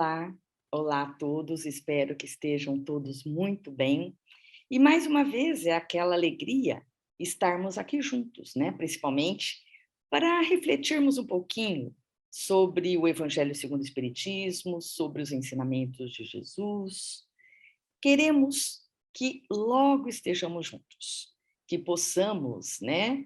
Olá, olá a todos, espero que estejam todos muito bem. E mais uma vez é aquela alegria estarmos aqui juntos, né? Principalmente para refletirmos um pouquinho sobre o Evangelho segundo o Espiritismo, sobre os ensinamentos de Jesus. Queremos que logo estejamos juntos, que possamos, né,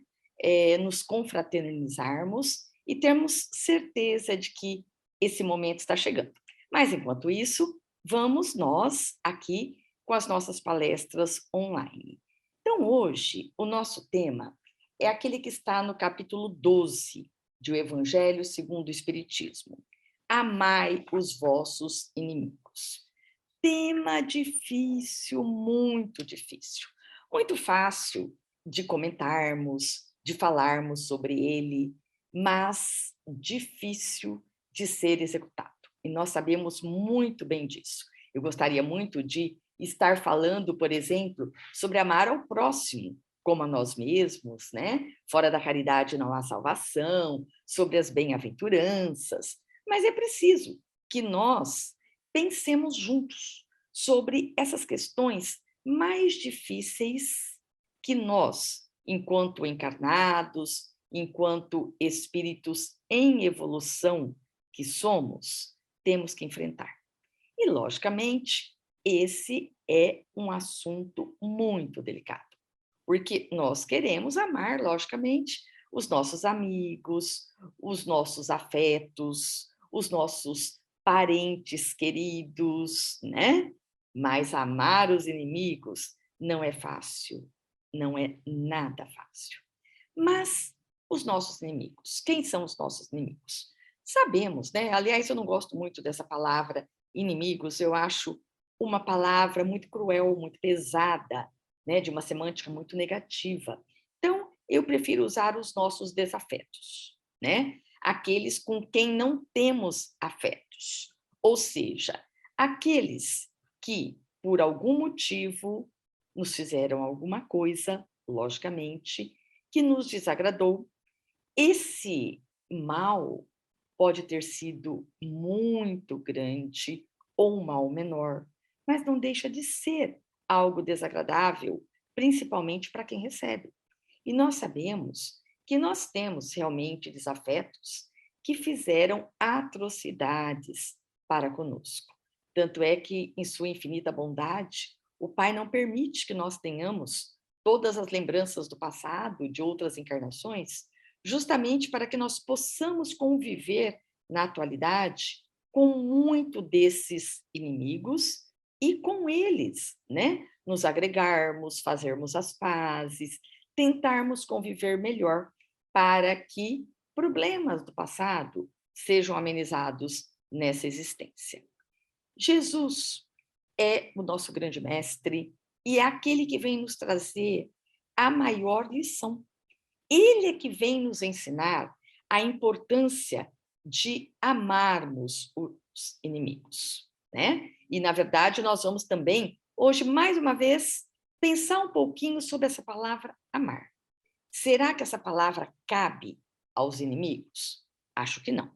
nos confraternizarmos e termos certeza de que esse momento está chegando. Mas, enquanto isso, vamos nós aqui com as nossas palestras online. Então, hoje, o nosso tema é aquele que está no capítulo 12 de O Evangelho segundo o Espiritismo. Amai os vossos inimigos. Tema difícil, muito difícil. Muito fácil de comentarmos, de falarmos sobre ele, mas difícil de ser executado. E nós sabemos muito bem disso. Eu gostaria muito de estar falando, por exemplo, sobre amar ao próximo, como a nós mesmos, né? Fora da caridade não há salvação, sobre as bem-aventuranças, mas é preciso que nós pensemos juntos sobre essas questões mais difíceis que nós, enquanto encarnados, enquanto espíritos em evolução que somos, temos que enfrentar. E, logicamente, esse é um assunto muito delicado, porque nós queremos amar, logicamente, os nossos amigos, os nossos afetos, os nossos parentes queridos, né? Mas amar os inimigos não é fácil, não é nada fácil. Mas os nossos inimigos, quem são os nossos inimigos? Sabemos, né? Aliás, eu não gosto muito dessa palavra inimigos, eu acho uma palavra muito cruel, muito pesada, né? De uma semântica muito negativa. Então, eu prefiro usar os nossos desafetos, né? Aqueles com quem não temos afetos, ou seja, aqueles que, por algum motivo, nos fizeram alguma coisa, logicamente, que nos desagradou. Esse mal pode ter sido muito grande ou um mal menor, mas não deixa de ser algo desagradável, principalmente para quem recebe. E nós sabemos que nós temos realmente desafetos que fizeram atrocidades para conosco. Tanto é que, em sua infinita bondade, o Pai não permite que nós tenhamos todas as lembranças do passado, de outras encarnações, justamente para que nós possamos conviver na atualidade com muito desses inimigos e com eles, né? Nos agregarmos, fazermos as pazes, tentarmos conviver melhor para que problemas do passado sejam amenizados nessa existência. Jesus é o nosso grande mestre e é aquele que vem nos trazer a maior lição. Ele é que vem nos ensinar a importância de amarmos os inimigos, né? E, na verdade, nós vamos também, hoje, mais uma vez, pensar um pouquinho sobre essa palavra amar. Será que essa palavra cabe aos inimigos? Acho que não.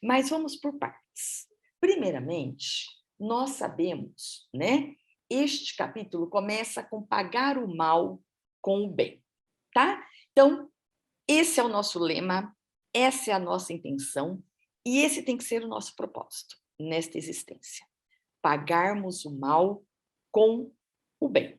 Mas vamos por partes. Primeiramente, nós sabemos, né? Este capítulo começa com pagar o mal com o bem, tá? Então, esse é o nosso lema, essa é a nossa intenção e esse tem que ser o nosso propósito nesta existência. Pagarmos o mal com o bem,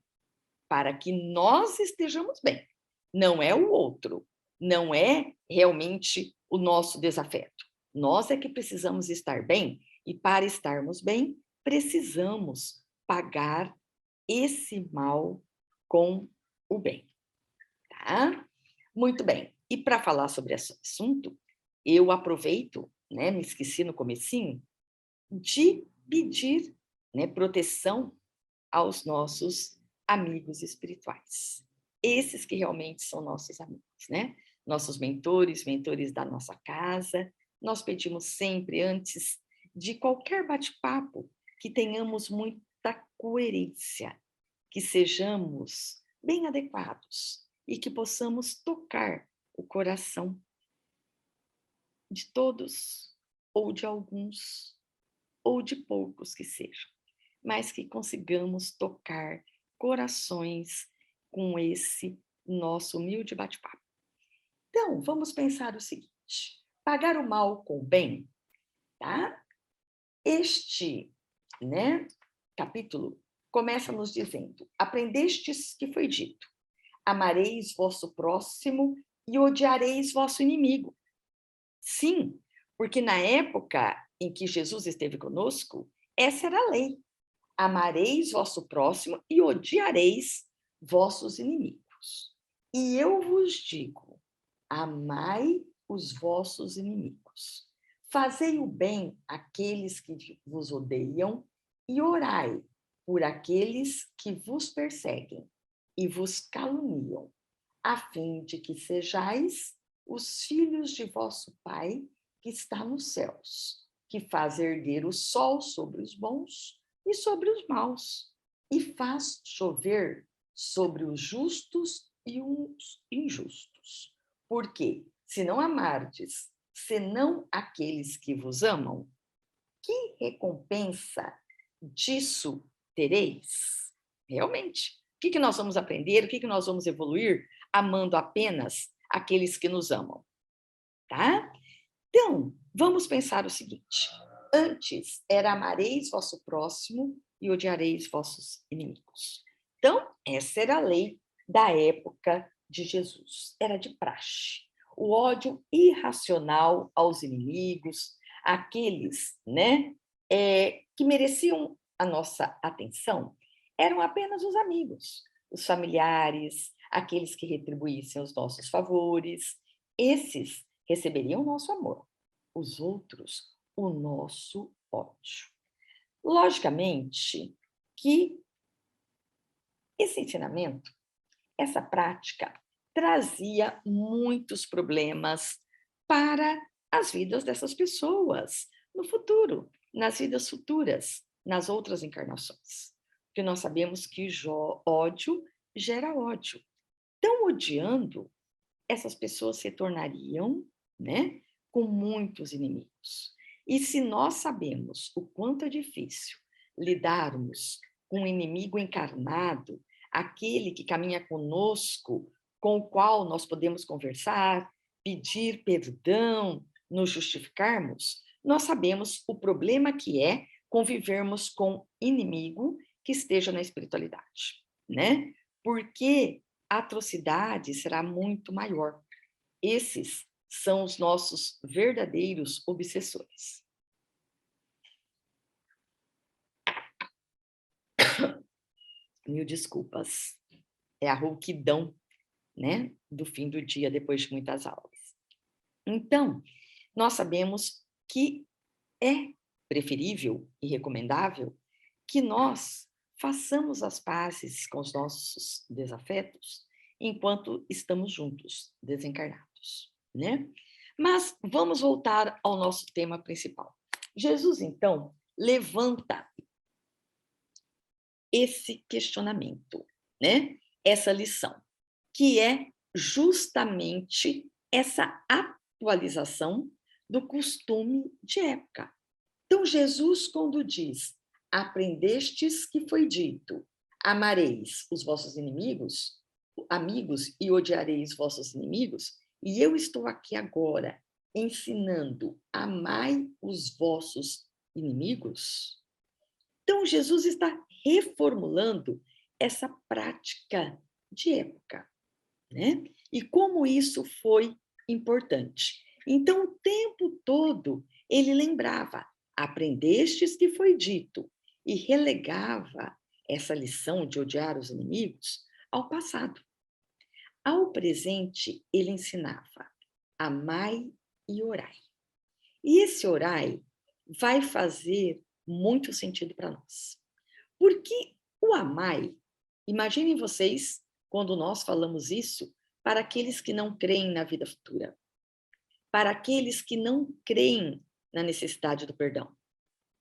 para que nós estejamos bem. Não é o outro, não é realmente o nosso desafeto. Nós é que precisamos estar bem e, para estarmos bem, precisamos pagar esse mal com o bem, tá? Muito bem. E para falar sobre esse assunto, eu aproveito, né, me esqueci no comecinho, de pedir, né, proteção aos nossos amigos espirituais. Esses que realmente são nossos amigos, né? Nossos mentores, mentores da nossa casa. Nós pedimos sempre, antes de qualquer bate-papo, que tenhamos muita coerência, que sejamos bem adequados e que possamos tocar o coração de todos ou de alguns, ou de poucos que sejam, mas que consigamos tocar corações com esse nosso humilde bate-papo. Então, vamos pensar o seguinte: pagar o mal com o bem, tá? Este, né, capítulo começa nos dizendo: aprendestes que foi dito, amareis vosso próximo e odiareis vosso inimigo. Sim, porque na época em que Jesus esteve conosco, essa era a lei. Amareis vosso próximo e odiareis vossos inimigos. E eu vos digo: amai os vossos inimigos. Fazei o bem àqueles que vos odeiam e orai por aqueles que vos perseguem e vos caluniam, a fim de que sejais os filhos de vosso Pai que está nos céus, que faz erguer o sol sobre os bons e sobre os maus, e faz chover sobre os justos e os injustos. Porque, se não amardes, senão aqueles que vos amam, que recompensa disso tereis? Realmente, o que nós vamos aprender, o que nós vamos evoluir amando apenas aqueles que nos amam, tá? Então, vamos pensar o seguinte: antes era amareis vosso próximo e odiareis vossos inimigos. Então, essa era a lei da época de Jesus, era de praxe. O ódio irracional aos inimigos, aqueles, né, que mereciam a nossa atenção, eram apenas os amigos, os familiares, aqueles que retribuíssem os nossos favores. Esses receberiam o nosso amor, os outros o nosso ódio. Logicamente que esse ensinamento, essa prática, trazia muitos problemas para as vidas dessas pessoas no futuro, nas vidas futuras, nas outras encarnações. Porque nós sabemos que ódio gera ódio. Então, odiando, essas pessoas se tornariam, né, com muitos inimigos. E se nós sabemos o quanto é difícil lidarmos com um inimigo encarnado, aquele que caminha conosco, com o qual nós podemos conversar, pedir perdão, nos justificarmos, nós sabemos o problema que é convivermos com inimigo que esteja na espiritualidade, né? Porque a atrocidade será muito maior. Esses são os nossos verdadeiros obsessores. Mil desculpas. É a rouquidão, né, do fim do dia, depois de muitas aulas. Então, nós sabemos que é preferível e recomendável que nós façamos as pazes com os nossos desafetos enquanto estamos juntos, desencarnados, né? Mas vamos voltar ao nosso tema principal. Jesus, então, levanta esse questionamento, né? Essa lição, que é justamente essa atualização do costume de época. Então, Jesus, quando diz: aprendestes que foi dito, amareis os vossos inimigos, amigos, e odiareis vossos inimigos, e eu estou aqui agora ensinando: amai os vossos inimigos. Então, Jesus está reformulando essa prática de época, né? E como isso foi importante. Então, o tempo todo, ele lembrava: aprendestes que foi dito, e relegava essa lição de odiar os inimigos ao passado. Ao presente, ele ensinava: amai e orai. E esse orai vai fazer muito sentido para nós. Porque o amai, imaginem vocês quando nós falamos isso para aqueles que não creem na vida futura, para aqueles que não creem na necessidade do perdão.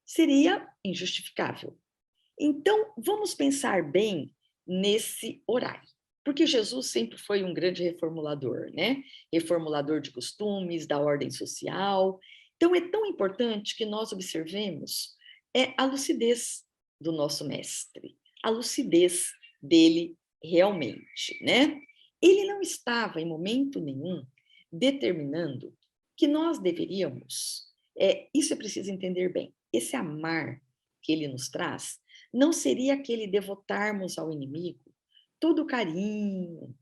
Seria injustificável. Então, vamos pensar bem nesse orai. Porque Jesus sempre foi um grande reformulador, né? Reformulador de costumes, da ordem social. Então, é tão importante que nós observemos é a lucidez do nosso mestre, a lucidez dele realmente, né? Ele não estava em momento nenhum determinando que nós deveríamos, isso é preciso entender bem, esse amar que ele nos traz não seria aquele devotarmos ao inimigo todo o carinho,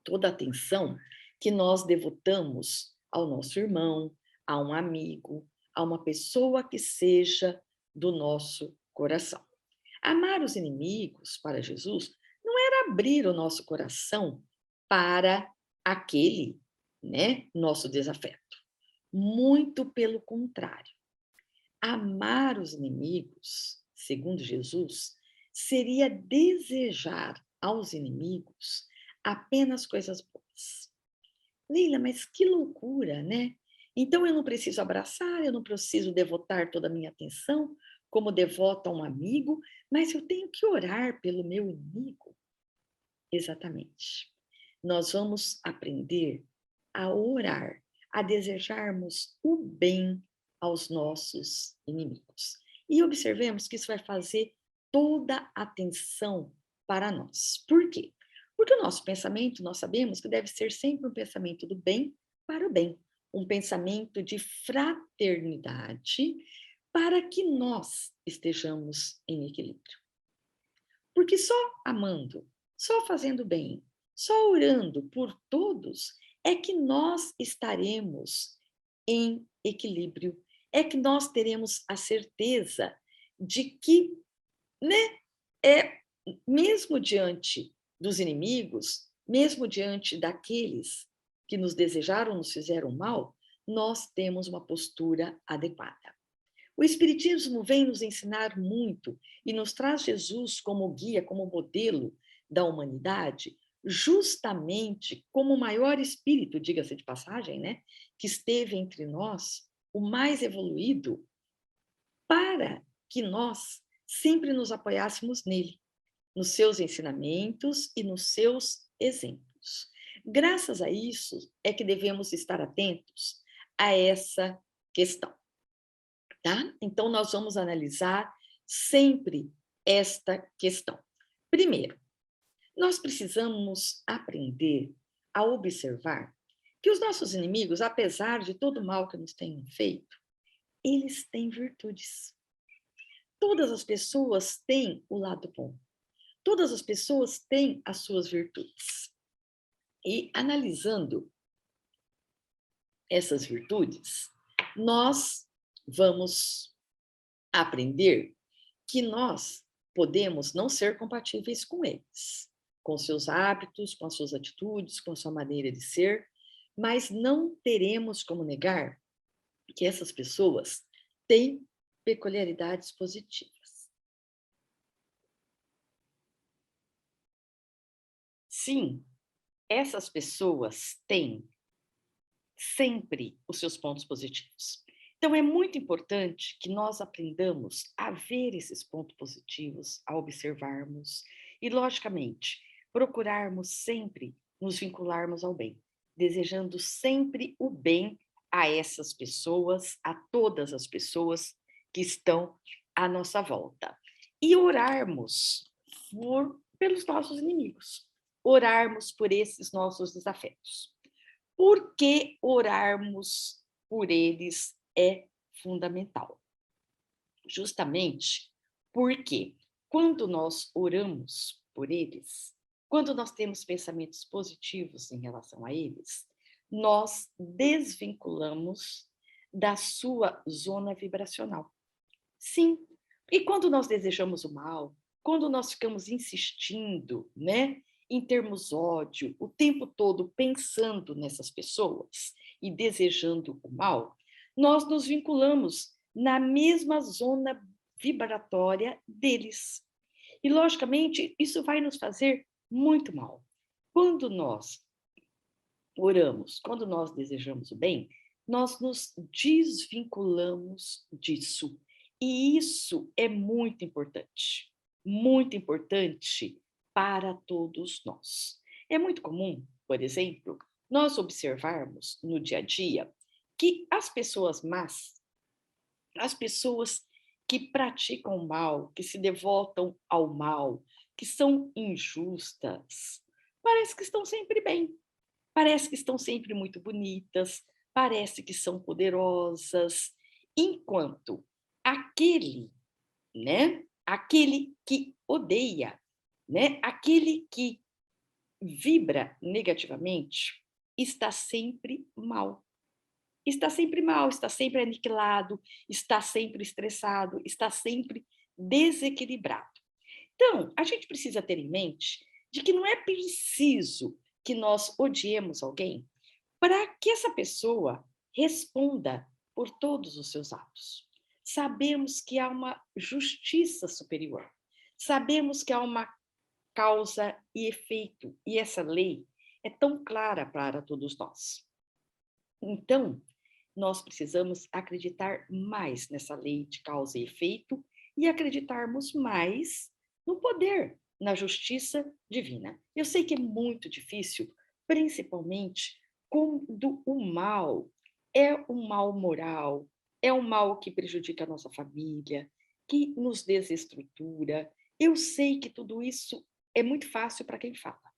toda a atenção que nós devotamos ao nosso irmão, a um amigo, a uma pessoa que seja do nosso coração. Amar os inimigos para Jesus não era abrir o nosso coração para aquele, né, nosso desafeto. Muito pelo contrário. Amar os inimigos, segundo Jesus, seria desejar aos inimigos apenas coisas boas. Leila, mas que loucura, né? Então eu não preciso abraçar, eu não preciso devotar toda a minha atenção como devoto a um amigo, mas eu tenho que orar pelo meu inimigo. Exatamente. Nós vamos aprender a orar, a desejarmos o bem aos nossos inimigos. E observemos que isso vai fazer toda a atenção para nós. Por quê? Porque o nosso pensamento, nós sabemos que deve ser sempre um pensamento do bem para o bem, um pensamento de fraternidade para que nós estejamos em equilíbrio. Porque só amando, só fazendo bem, só orando por todos é que nós estaremos em equilíbrio, é que nós teremos a certeza de que, né, mesmo diante dos inimigos, mesmo diante daqueles que nos desejaram, nos fizeram mal, nós temos uma postura adequada. O Espiritismo vem nos ensinar muito e nos traz Jesus como guia, como modelo da humanidade, justamente como o maior espírito, diga-se de passagem, né, que esteve entre nós, o mais evoluído, para que nós sempre nos apoiássemos nele, nos seus ensinamentos e nos seus exemplos. Graças a isso é que devemos estar atentos a essa questão. Tá? Então, nós vamos analisar sempre esta questão. Primeiro, nós precisamos aprender a observar que os nossos inimigos, apesar de todo o mal que nos tenham feito, eles têm virtudes. Todas as pessoas têm o lado bom. Todas as pessoas têm as suas virtudes. E analisando essas virtudes, nós vamos aprender que nós podemos não ser compatíveis com eles, com seus hábitos, com as suas atitudes, com a sua maneira de ser, mas não teremos como negar que essas pessoas têm peculiaridades positivas. Sim, essas pessoas têm sempre os seus pontos positivos. Então, é muito importante que nós aprendamos a ver esses pontos positivos, a observarmos e, logicamente, procurarmos sempre nos vincularmos ao bem, desejando sempre o bem a essas pessoas, a todas as pessoas que estão à nossa volta. E orarmos pelos nossos inimigos, orarmos por esses nossos desafetos. Por que orarmos por eles é fundamental? Justamente porque quando nós oramos por eles, quando nós temos pensamentos positivos em relação a eles, nós desvinculamos da sua zona vibracional. Sim, e quando nós desejamos o mal, quando nós ficamos insistindo, né, em termos ódio, o tempo todo pensando nessas pessoas e desejando o mal, nós nos vinculamos na mesma zona vibratória deles. E, logicamente, isso vai nos fazer muito mal. Quando nós oramos, quando nós desejamos o bem, nós nos desvinculamos disso. E isso é muito importante para todos nós. É muito comum, por exemplo, nós observarmos no dia a dia que as pessoas más, as pessoas que praticam o mal, que se devotam ao mal, que são injustas, parece que estão sempre bem, parece que estão sempre muito bonitas, parece que são poderosas, enquanto aquele, né, aquele que odeia, né, aquele que vibra negativamente, está sempre mal. Está sempre mal, está sempre aniquilado, está sempre estressado, está sempre desequilibrado. Então, a gente precisa ter em mente de que não é preciso que nós odiemos alguém para que essa pessoa responda por todos os seus atos. Sabemos que há uma justiça superior. Sabemos que há uma causa e efeito, e essa lei é tão clara para todos nós. Então, nós precisamos acreditar mais nessa lei de causa e efeito e acreditarmos mais no poder, na justiça divina. Eu sei que é muito difícil, principalmente quando o mal é um mal moral, é um mal que prejudica a nossa família, que nos desestrutura. Eu sei que tudo isso é muito fácil para quem fala,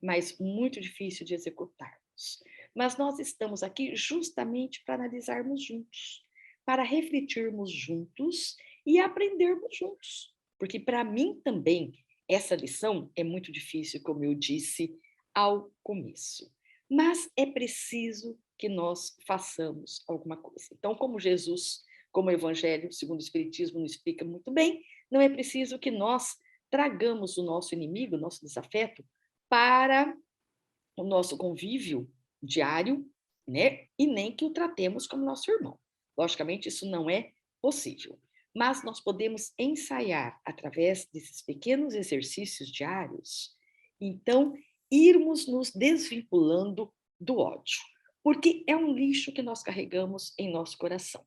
mas muito difícil de executarmos. Mas nós estamos aqui justamente para analisarmos juntos, para refletirmos juntos e aprendermos juntos. Porque para mim também essa lição é muito difícil, como eu disse ao começo. Mas é preciso que nós façamos alguma coisa. Então, como Jesus, como o Evangelho segundo o Espiritismo nos explica muito bem, não é preciso que nós tragamos o nosso inimigo, o nosso desafeto, para o nosso convívio diário, né? E nem que o tratemos como nosso irmão. Logicamente, isso não é possível. Mas nós podemos ensaiar, através desses pequenos exercícios diários, então, irmos nos desvinculando do ódio. Porque é um lixo que nós carregamos em nosso coração.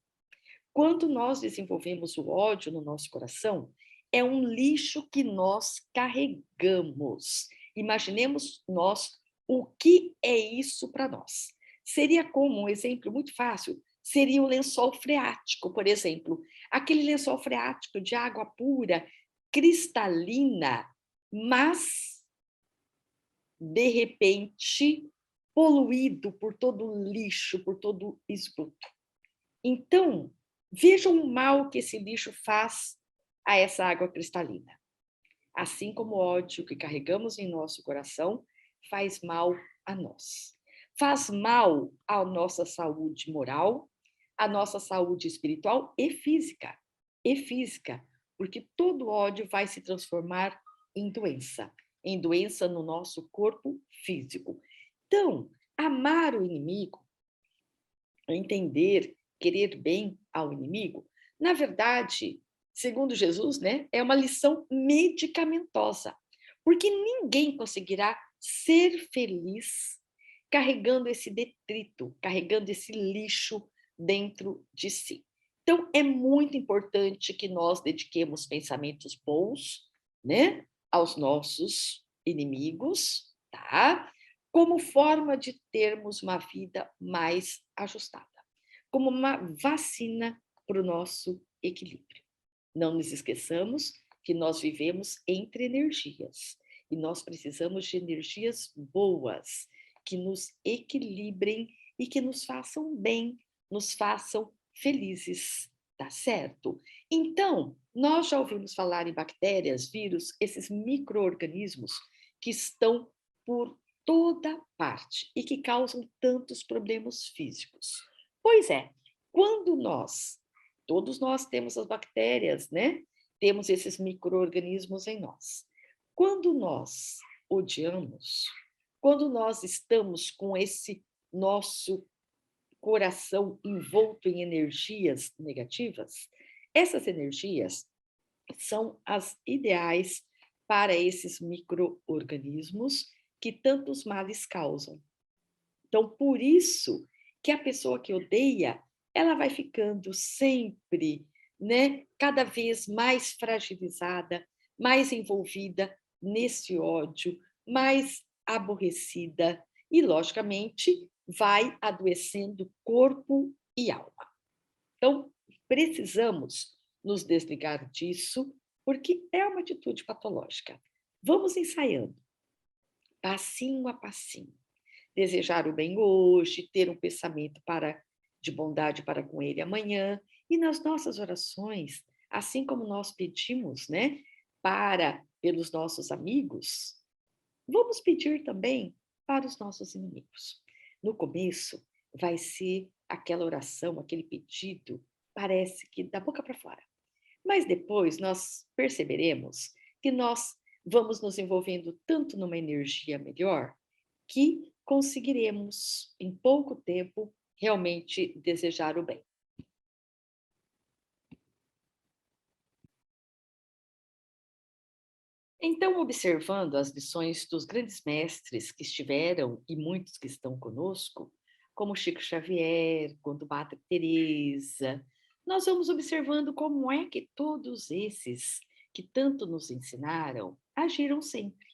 Quando nós desenvolvemos o ódio no nosso coração, é um lixo que nós carregamos. Imaginemos nós o que é isso para nós. Seria como um exemplo muito fácil, seria o lençol freático, por exemplo. Aquele lençol freático de água pura, cristalina, mas, de repente, poluído por todo o lixo, por todo o esgoto. Então, vejam o mal que esse lixo faz a essa água cristalina. Assim como o ódio que carregamos em nosso coração faz mal a nós. Faz mal à nossa saúde moral, à nossa saúde espiritual e física. E física, porque todo ódio vai se transformar em doença no nosso corpo físico. Então, amar o inimigo, entender, querer bem ao inimigo, na verdade, segundo Jesus, né, é uma lição medicamentosa, porque ninguém conseguirá ser feliz carregando esse detrito, carregando esse lixo dentro de si. Então, é muito importante que nós dediquemos pensamentos bons, né, aos nossos inimigos, tá? Como forma de termos uma vida mais ajustada, como uma vacina para o nosso equilíbrio. Não nos esqueçamos que nós vivemos entre energias e nós precisamos de energias boas que nos equilibrem e que nos façam bem, nos façam felizes, tá certo? Então, nós já ouvimos falar em bactérias, vírus, esses micro-organismos que estão por toda parte e que causam tantos problemas físicos. Pois é, quando todos nós temos as bactérias, né? Temos esses micro-organismos em nós. Quando nós odiamos, quando nós estamos com esse nosso coração envolto em energias negativas, essas energias são as ideais para esses micro-organismos que tantos males causam. Então, por isso que a pessoa que odeia, ela vai ficando sempre, né, cada vez mais fragilizada, mais envolvida nesse ódio, mais aborrecida e, logicamente, vai adoecendo corpo e alma. Então, precisamos nos desligar disso, porque é uma atitude patológica. Vamos ensaiando, passinho a passinho. Desejar o bem hoje, ter um pensamento de bondade para com ele amanhã, e nas nossas orações, assim como nós pedimos, né, pelos nossos amigos, vamos pedir também para os nossos inimigos. No começo, vai ser aquela oração, aquele pedido, parece que da boca para fora. Mas depois nós perceberemos que nós vamos nos envolvendo tanto numa energia melhor que conseguiremos, em pouco tempo, realmente desejar o bem. Então, observando as lições dos grandes mestres que estiveram e muitos que estão conosco, como Chico Xavier, quanto Madre Teresa, nós vamos observando como é que todos esses que tanto nos ensinaram agiram sempre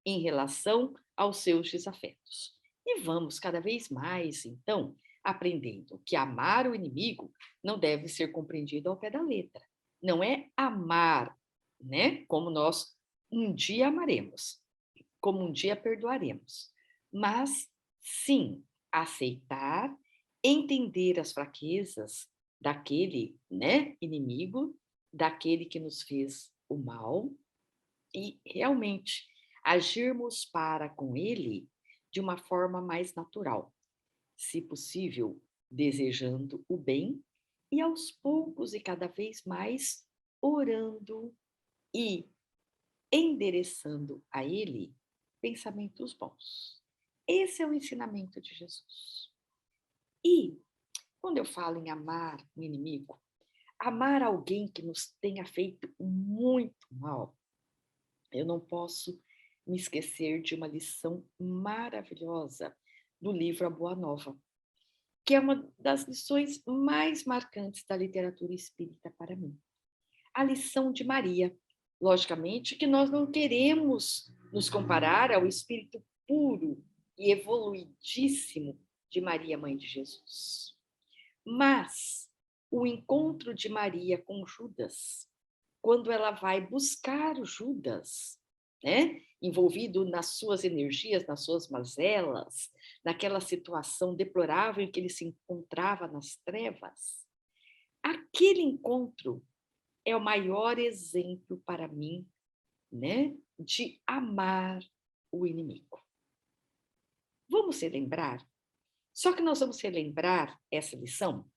em relação aos seus desafetos. E vamos cada vez mais, então, aprendendo que amar o inimigo não deve ser compreendido ao pé da letra. Não é amar, né, como nós um dia amaremos, como um dia perdoaremos, mas sim aceitar, entender as fraquezas daquele, né, inimigo, daquele que nos fez o mal e realmente agirmos para com ele de uma forma mais natural, se possível, desejando o bem e aos poucos e cada vez mais orando e endereçando a ele pensamentos bons. Esse é o ensinamento de Jesus. E quando eu falo em amar o inimigo, amar alguém que nos tenha feito muito mal, eu não posso me esquecer de uma lição maravilhosa do livro A Boa Nova, que é uma das lições mais marcantes da literatura espírita para mim. A lição de Maria. Logicamente que nós não queremos nos comparar ao espírito puro e evoluidíssimo de Maria, mãe de Jesus. Mas o encontro de Maria com Judas, quando ela vai buscar Judas, né, envolvido nas suas energias, nas suas mazelas, naquela situação deplorável em que ele se encontrava nas trevas, aquele encontro é o maior exemplo para mim, né, de amar o inimigo. Vamos relembrar? Só que nós vamos relembrar essa lição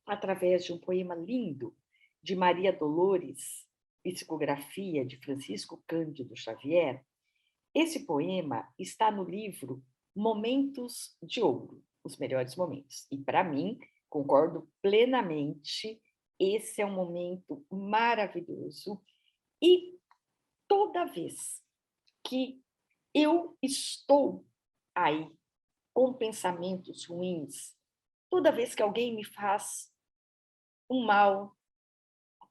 através de um poema lindo de Maria Dolores, psicografia de Francisco Cândido Xavier. Esse poema está no livro Momentos de Ouro, os melhores momentos. E, para mim, concordo plenamente, esse é um momento maravilhoso. E toda vez que eu estou aí com pensamentos ruins, toda vez que alguém me faz um mal,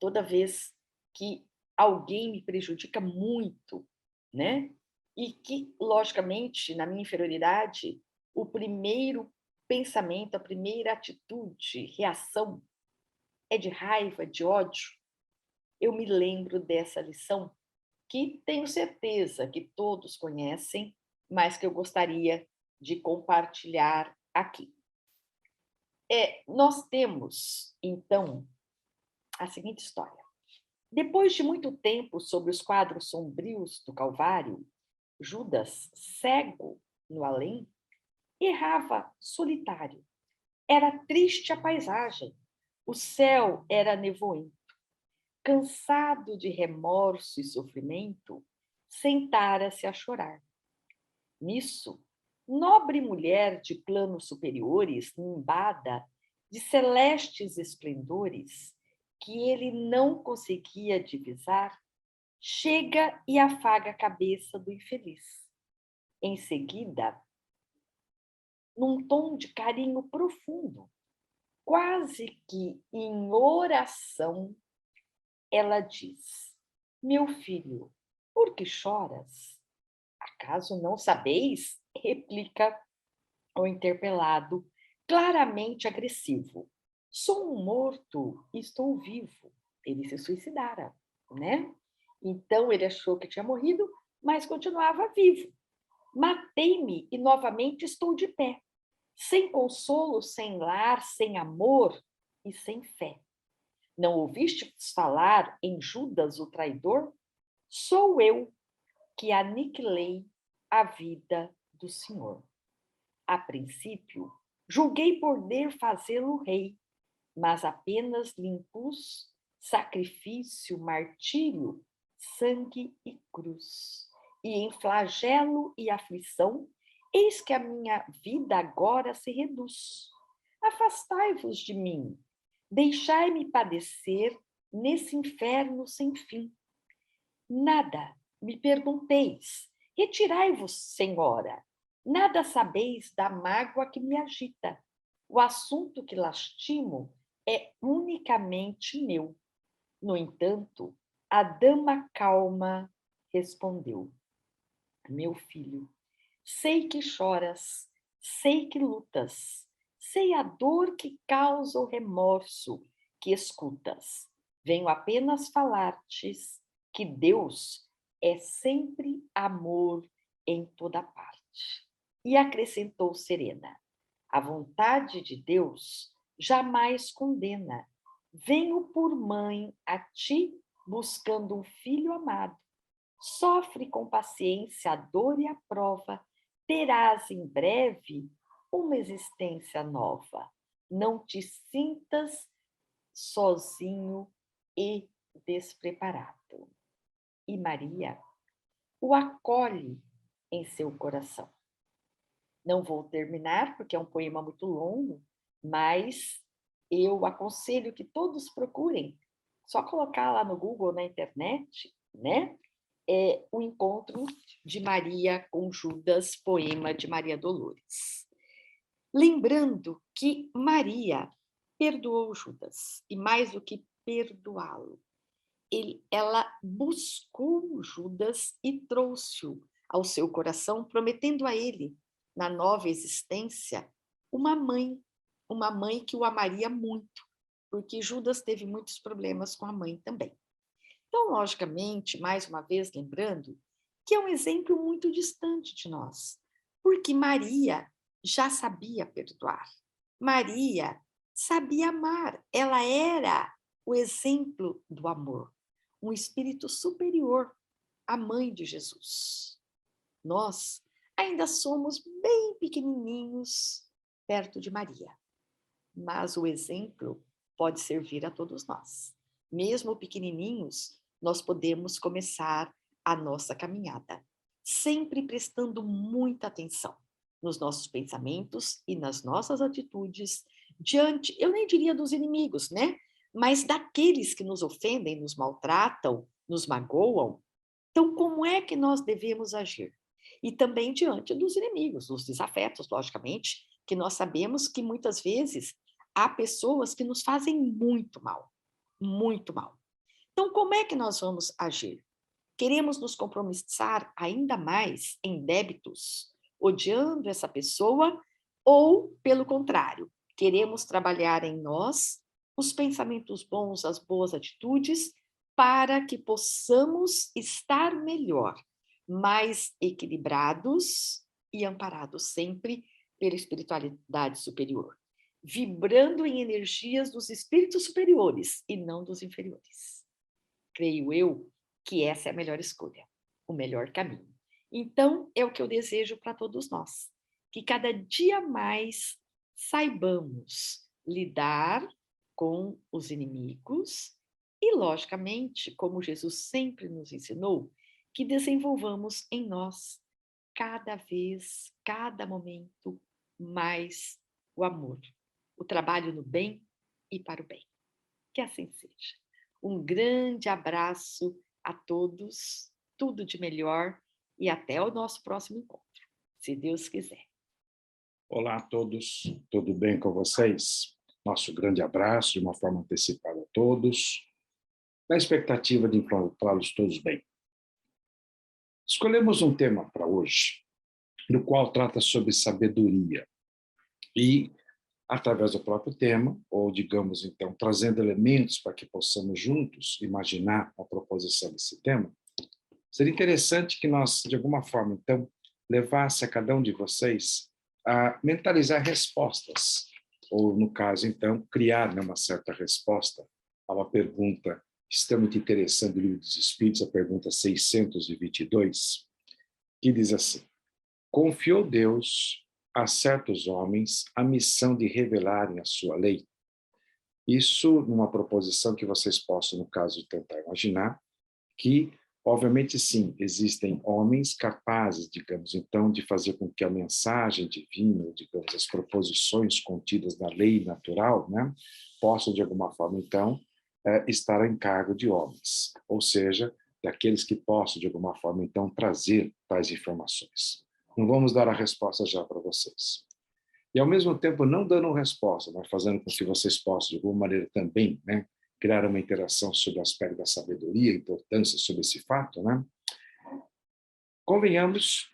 toda vez que alguém me prejudica muito, né? E que, logicamente, na minha inferioridade, o primeiro pensamento, a primeira atitude, reação é de raiva, de ódio. Eu me lembro dessa lição que tenho certeza que todos conhecem, mas que eu gostaria de compartilhar aqui. Nós temos, então, a seguinte história. Depois de muito tempo sobre os quadros sombrios do Calvário, Judas, cego no além, errava solitário. Era triste a paisagem. O céu era nevoento. Cansado de remorso e sofrimento, sentara-se a chorar. Nisso, nobre mulher de planos superiores, nimbada de celestes esplendores, que ele não conseguia divisar, chega e afaga a cabeça do infeliz. Em seguida, num tom de carinho profundo, quase que em oração, ela diz: Meu filho, por que choras? Acaso não sabeis? Replica o interpelado, claramente agressivo. Sou um morto e estou vivo. ele se suicidara, né? Então ele achou que tinha morrido, mas continuava vivo. Matei-me e novamente estou de pé, sem consolo, sem lar, sem amor e sem fé. Não ouviste falar em Judas, o traidor? Sou eu que aniquilei a vida do Senhor. A princípio, julguei poder fazê-lo rei, mas apenas lhe impus sacrifício, martírio, sangue e cruz. E em flagelo e aflição, eis que a minha vida agora se reduz. Afastai-vos de mim, deixai-me padecer nesse inferno sem fim. Nada me pergunteis, retirai-vos, Senhora. Nada sabeis da mágoa que me agita. O assunto que lastimo é unicamente meu. No entanto, a dama calma respondeu: Meu filho, sei que choras, sei que lutas, sei a dor que causa o remorso que escutas. Venho apenas falar-te que Deus é sempre amor em toda parte. E acrescentou serena: a vontade de Deus jamais condena. Venho por mãe a ti buscando um filho amado. Sofre com paciência a dor e a prova, terás em breve uma existência nova. Não te sintas sozinho e despreparado. E Maria o acolhe em seu coração. Não vou terminar, porque é um poema muito longo, mas eu aconselho que todos procurem. Só colocar lá no Google, na internet, né? É o encontro de Maria com Judas, poema de Maria Dolores. Lembrando que Maria perdoou Judas, e mais do que perdoá-lo, ela buscou Judas e trouxe-o ao seu coração, prometendo a ele, na nova existência, uma mãe que o amaria muito, porque Judas teve muitos problemas com a mãe também. Então, logicamente, mais uma vez lembrando, que é um exemplo muito distante de nós, porque Maria já sabia perdoar. Maria sabia amar, ela era o exemplo do amor, um espírito superior à mãe de Jesus. Nós ainda somos bem pequenininhos perto de Maria, mas o exemplo pode servir a todos nós. Mesmo pequenininhos, nós podemos começar a nossa caminhada, sempre prestando muita atenção nos nossos pensamentos e nas nossas atitudes diante, eu nem diria dos inimigos, né? Mas daqueles que nos ofendem, nos maltratam, nos magoam. Então, como é que nós devemos agir? E também diante dos inimigos, dos desafetos, logicamente, que nós sabemos que muitas vezes há pessoas que nos fazem muito mal, muito mal. Então, como é que nós vamos agir? Queremos nos compromissar ainda mais em débitos, odiando essa pessoa, ou, pelo contrário, queremos trabalhar em nós os pensamentos bons, as boas atitudes, para que possamos estar melhor, mais equilibrados e amparados sempre pela espiritualidade superior, vibrando em energias dos espíritos superiores e não dos inferiores. Creio eu que essa é a melhor escolha, o melhor caminho. Então, é o que eu desejo para todos nós, que cada dia mais saibamos lidar com os inimigos e, logicamente, como Jesus sempre nos ensinou, que desenvolvamos em nós, cada vez, cada momento, mais o amor, o trabalho no bem e para o bem. Que assim seja. Um grande abraço a todos, tudo de melhor e até o nosso próximo encontro, se Deus quiser. Olá a todos, tudo bem com vocês? Nosso grande abraço de uma forma antecipada a todos, na expectativa de encontrá-los todos bem. Escolhemos um tema para hoje, no qual trata sobre sabedoria. E através do próprio tema, ou, digamos, então, trazendo elementos para que possamos juntos imaginar a proposição desse tema, seria interessante que nós, de alguma forma, então, levasse a cada um de vocês a mentalizar respostas, ou, no caso, então, criar, né, uma certa resposta a uma pergunta extremamente interessante do Livro dos Espíritos, a pergunta 622, que diz assim: confiou Deus a certos homens a missão de revelarem a sua lei? Isso numa proposição que vocês possam, no caso, tentar imaginar, que, obviamente, sim, existem homens capazes, digamos, então, de fazer com que a mensagem divina, digamos, as proposições contidas na lei natural, né, possam, de alguma forma, então, estar a encargo de homens, ou seja, daqueles que possam, de alguma forma, então, trazer tais informações. Não vamos dar a resposta já para vocês. E, ao mesmo tempo, não dando resposta, mas fazendo com que vocês possam, de alguma maneira, também, né, criar uma interação sobre o aspecto da sabedoria, a importância sobre esse fato, né? Convenhamos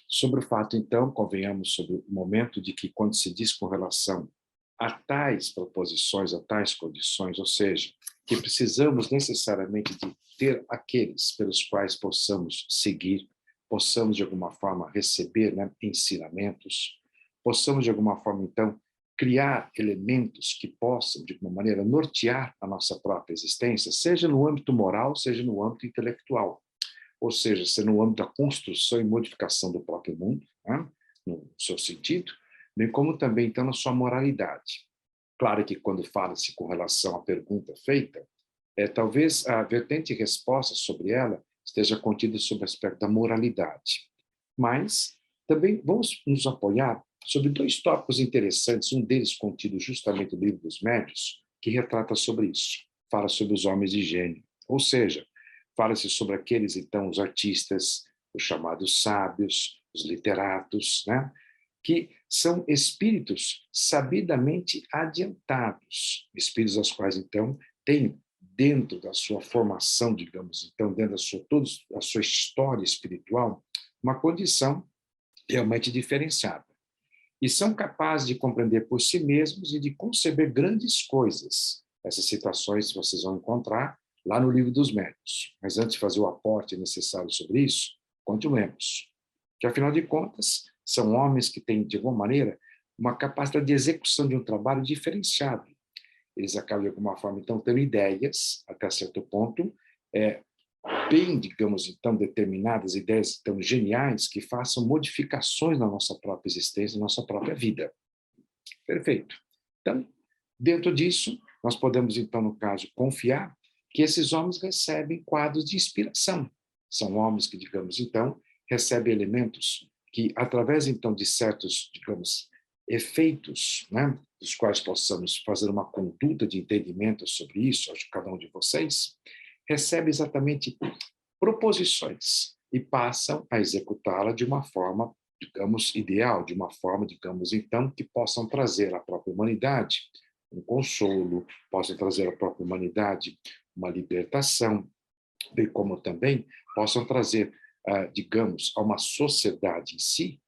sobre o fato, então, convenhamos sobre o momento de que, quando se diz com relação a tais proposições, a tais condições, ou seja, que precisamos necessariamente de ter aqueles pelos quais possamos seguir, possamos, de alguma forma, receber, né, ensinamentos, possamos, de alguma forma, então, criar elementos que possam, de alguma maneira, nortear a nossa própria existência, seja no âmbito moral, seja no âmbito intelectual, ou seja, seja no âmbito da construção e modificação do próprio mundo, né, no seu sentido, bem como também, então, na sua moralidade. Claro que, quando fala-se com relação à pergunta feita, talvez a vertente resposta sobre ela esteja contida sob o aspecto da moralidade. Mas também vamos nos apoiar sobre dois tópicos interessantes, um deles contido justamente no Livro dos Médiuns, que retrata sobre isso. Fala sobre os homens de gênio, ou seja, fala-se sobre aqueles, então, os artistas, os chamados sábios, os literatos, né? Que são espíritos sabidamente adiantados, espíritos aos quais, então, têm dentro da sua formação, digamos, então, dentro da sua, toda a sua história espiritual, uma condição realmente diferenciada. E são capazes de compreender por si mesmos e de conceber grandes coisas. Essas citações vocês vão encontrar lá no Livro dos Médiuns. Mas antes de fazer o aporte necessário sobre isso, continuemos. Que, afinal de contas, são homens que têm, de alguma maneira, uma capacidade de execução de um trabalho diferenciado. Eles acabam, de alguma forma, então, tendo ideias, até certo ponto, bem, digamos, então, determinadas, ideias tão geniais que façam modificações na nossa própria existência, na nossa própria vida. Perfeito. Então, dentro disso, nós podemos, então, no caso, confiar que esses homens recebem quadros de inspiração. São homens que, digamos, então, recebem elementos que, através, então, de certos, digamos, efeitos, né, dos quais possamos fazer uma conduta de entendimento sobre isso, acho que cada um de vocês, recebe exatamente proposições e passam a executá-la de uma forma, digamos, ideal, de uma forma, digamos, então, que possam trazer à própria humanidade um consolo, possam trazer à própria humanidade uma libertação, bem como também possam trazer, digamos, a uma sociedade em si,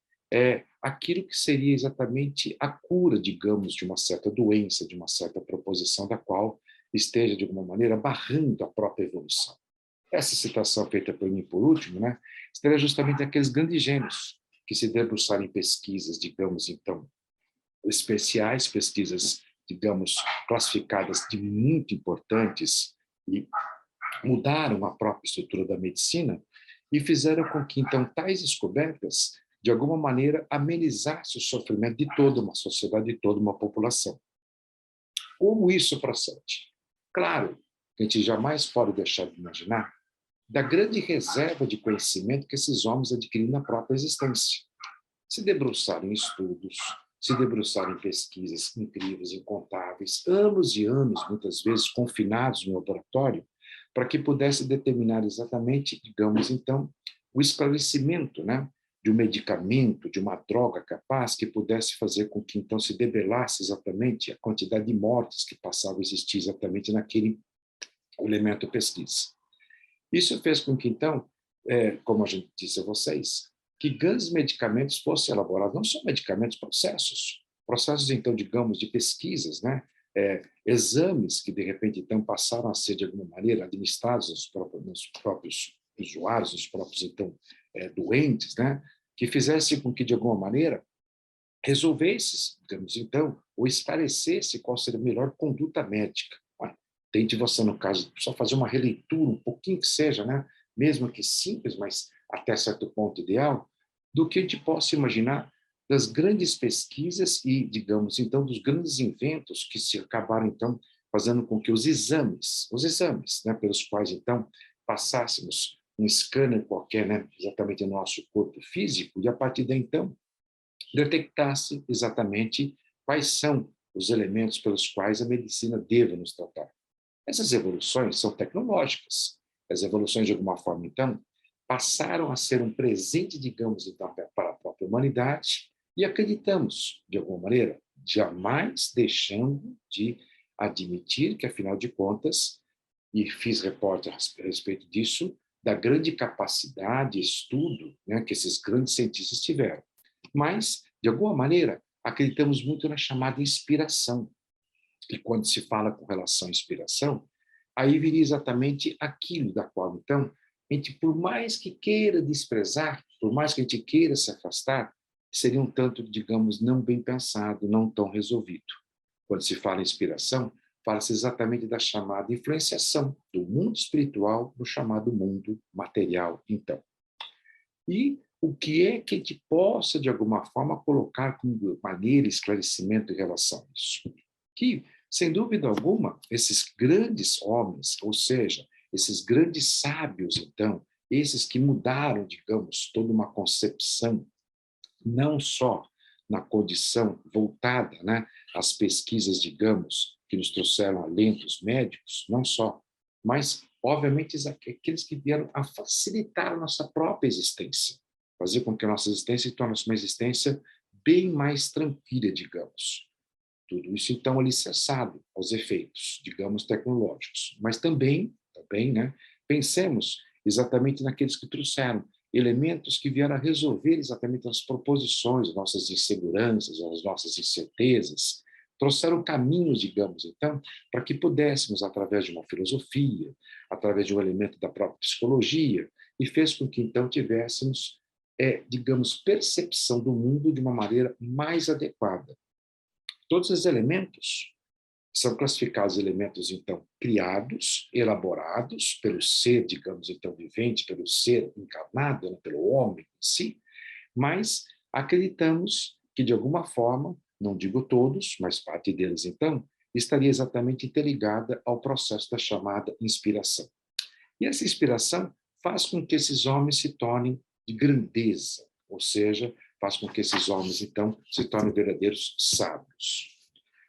aquilo que seria exatamente a cura, digamos, de uma certa doença, de uma certa proposição da qual esteja, de alguma maneira, barrando a própria evolução. Essa citação feita por mim, por último, né, estaria justamente aqueles grandes gênios que se debruçaram em pesquisas, digamos, então, especiais, pesquisas, digamos, classificadas de muito importantes e mudaram a própria estrutura da medicina e fizeram com que, então, tais descobertas, de alguma maneira, amenizassem o sofrimento de toda uma sociedade, de toda uma população. Como isso procede? Claro, a gente jamais pode deixar de imaginar da grande reserva de conhecimento que esses homens adquiriram na própria existência. Se debruçaram em estudos, se debruçaram em pesquisas incríveis, incontáveis, anos e anos, muitas vezes, confinados no laboratório, para que pudesse determinar exatamente, digamos, então, o esclarecimento, né, de um medicamento, de uma droga capaz que pudesse fazer com que, então, se debelasse exatamente a quantidade de mortes que passavam a existir exatamente naquele elemento pesquisa. Isso fez com que, então, como a gente disse a vocês, que grandes medicamentos fossem elaborados, não só medicamentos, processos. processos, então, digamos, de pesquisas, né? Exames que, de repente, então, passaram a ser, de alguma maneira, administrados nos próprios usuários, nos próprios, então, doentes, né? Que fizesse com que, de alguma maneira, resolvesse, digamos, então, ou esclarecesse qual seria a melhor conduta médica. Tente você, no caso, só fazer uma releitura, um pouquinho que seja, né? Mesmo que simples, mas até certo ponto ideal, do que a gente possa imaginar das grandes pesquisas e, digamos, então, dos grandes inventos que se acabaram, então, fazendo com que os exames, né, pelos quais, então, passássemos um scanner qualquer, né, exatamente no nosso corpo físico, e a partir daí, então, detectasse exatamente quais são os elementos pelos quais a medicina deve nos tratar. Essas evoluções são tecnológicas. As evoluções, de alguma forma, então, passaram a ser um presente, digamos, então, para a própria humanidade e acreditamos, de alguma maneira, jamais deixando de admitir que, afinal de contas, e fiz repórter a respeito disso, da grande capacidade, estudo, né, que esses grandes cientistas tiveram. Mas, de alguma maneira, acreditamos muito na chamada inspiração. E quando se fala com relação à inspiração, aí viria exatamente aquilo da qual, então, a gente, por mais que queira desprezar, por mais que a gente queira se afastar, seria um tanto, digamos, não bem pensado, não tão resolvido. Quando se fala em inspiração, fala-se exatamente da chamada influenciação do mundo espiritual no chamado mundo material, então. E o que é que a gente possa, de alguma forma, colocar como maneira, esclarecimento em relação a isso? Que, sem dúvida alguma, esses grandes homens, ou seja, esses grandes sábios, então, esses que mudaram, digamos, toda uma concepção, não só na condição voltada, né, às pesquisas, digamos, que nos trouxeram alentos médicos, não só, mas, obviamente, aqueles que vieram a facilitar a nossa própria existência, fazer com que a nossa existência se torne uma existência bem mais tranquila, digamos. Tudo isso, então, alicerçado aos efeitos, digamos, tecnológicos. Mas também, né, pensemos exatamente naqueles que trouxeram elementos que vieram a resolver exatamente as proposições, as nossas inseguranças, as nossas incertezas, trouxeram caminhos, digamos, então, para que pudéssemos, através de uma filosofia, através de um elemento da própria psicologia, e fez com que, então, tivéssemos, digamos, percepção do mundo de uma maneira mais adequada. Todos os elementos são classificados elementos, então, criados, elaborados pelo ser, digamos, então, vivente, pelo ser encarnado, né, pelo homem em si, mas acreditamos que, de alguma forma, não digo todos, mas parte deles, então, estaria exatamente interligada ao processo da chamada inspiração. E essa inspiração faz com que esses homens se tornem de grandeza, ou seja, faz com que esses homens, então, se tornem verdadeiros sábios.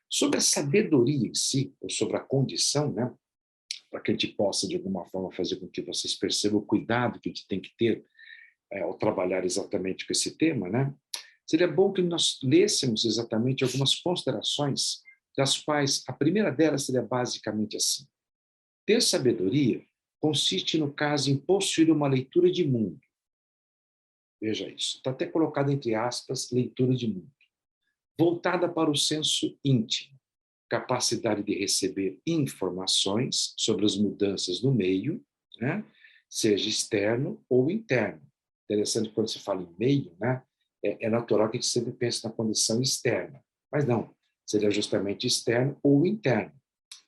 Sobre a sabedoria em si, ou sobre a condição, né, para que a gente possa, de alguma forma, fazer com que vocês percebam o cuidado que a gente tem que ter ao trabalhar exatamente com esse tema, né, seria bom que nós lêssemos exatamente algumas considerações, das quais a primeira delas seria basicamente assim. Ter sabedoria consiste, no caso, em possuir uma leitura de mundo. Veja isso. Está até colocado entre aspas, leitura de mundo. Voltada para o senso íntimo, capacidade de receber informações sobre as mudanças no meio, né? Seja externo ou interno. Interessante quando se fala em meio, né? É natural que a gente sempre pense na condição externa, mas não, seria justamente externo ou interno,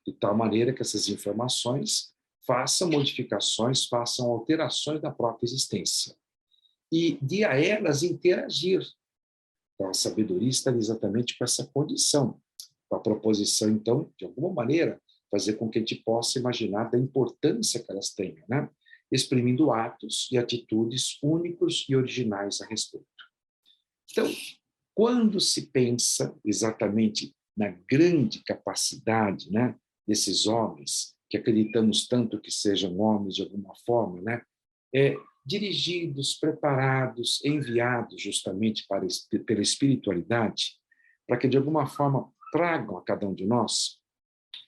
de tal maneira que essas informações façam modificações, façam alterações da própria existência. E de a elas interagir. Então, a sabedoria está exatamente com essa condição, com a proposição, então, de alguma maneira, fazer com que a gente possa imaginar da importância que elas tenham, né? Exprimindo atos e atitudes únicos e originais a respeito. Então, quando se pensa exatamente na grande capacidade, né, desses homens, que acreditamos tanto que sejam homens de alguma forma, né, dirigidos, preparados, enviados justamente pela espiritualidade, para que de alguma forma tragam a cada um de nós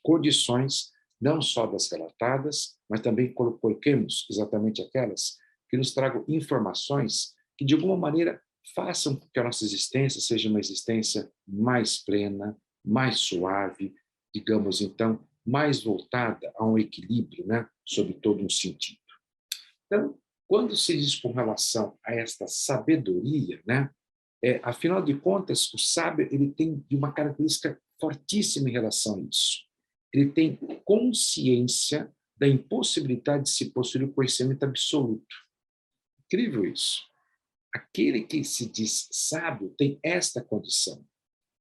condições, não só das relatadas, mas também coloquemos exatamente aquelas que nos tragam informações que de alguma maneira façam com que a nossa existência seja uma existência mais plena, mais suave, digamos, então, mais voltada a um equilíbrio, né, sob todo um sentido. Então, quando se diz com relação a esta sabedoria, né, afinal de contas, o sábio ele tem uma característica fortíssima em relação a isso. Ele tem consciência da impossibilidade de se possuir o conhecimento absoluto. Incrível isso. Aquele que se diz sábio tem esta condição.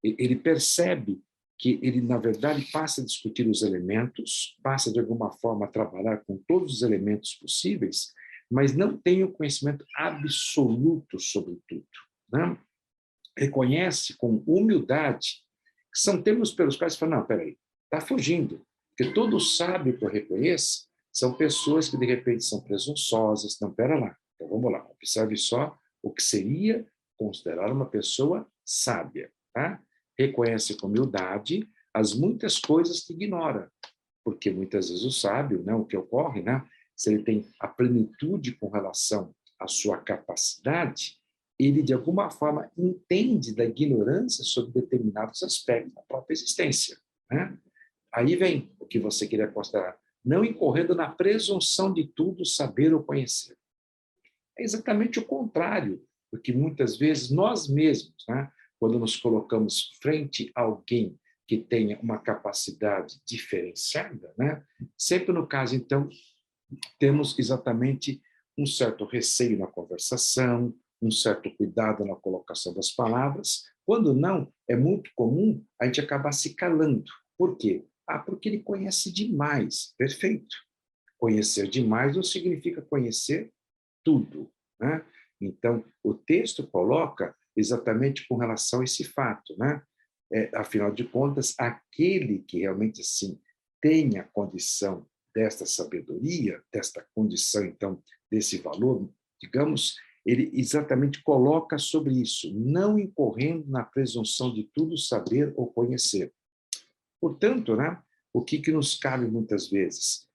Ele percebe que ele, na verdade, passa a discutir os elementos, passa, de alguma forma, a trabalhar com todos os elementos possíveis, mas não tem o conhecimento absoluto sobre tudo, né? Reconhece com humildade, que são termos pelos quais fala, não, peraí, está fugindo, porque todo sábio que eu reconheço são pessoas que, de repente, são presunçosas, não, pera lá, então vamos lá, observe só o que seria considerar uma pessoa sábia, tá? Reconhece com humildade as muitas coisas que ignora, porque muitas vezes o sábio, né, o que ocorre, né, se ele tem a plenitude com relação à sua capacidade, ele, de alguma forma, entende da ignorância sobre determinados aspectos da própria existência, né? Aí vem o que você queria considerar, não incorrendo na presunção de tudo saber ou conhecer. É exatamente o contrário do que muitas vezes nós mesmos, né, quando nos colocamos frente a alguém que tenha uma capacidade diferenciada, né, sempre no caso, então, temos exatamente um certo receio na conversação, um certo cuidado na colocação das palavras. Quando não, é muito comum a gente acabar se calando. Por quê? Porque ele conhece demais. Perfeito. Conhecer demais não significa conhecer tudo, né? Então, o texto coloca exatamente com relação a esse fato, né? Afinal de contas, aquele que realmente assim tem a condição desta sabedoria, desta condição, então, desse valor, digamos, ele exatamente coloca sobre isso, não incorrendo na presunção de tudo saber ou conhecer. Portanto, né, o que nos cabe muitas vezes?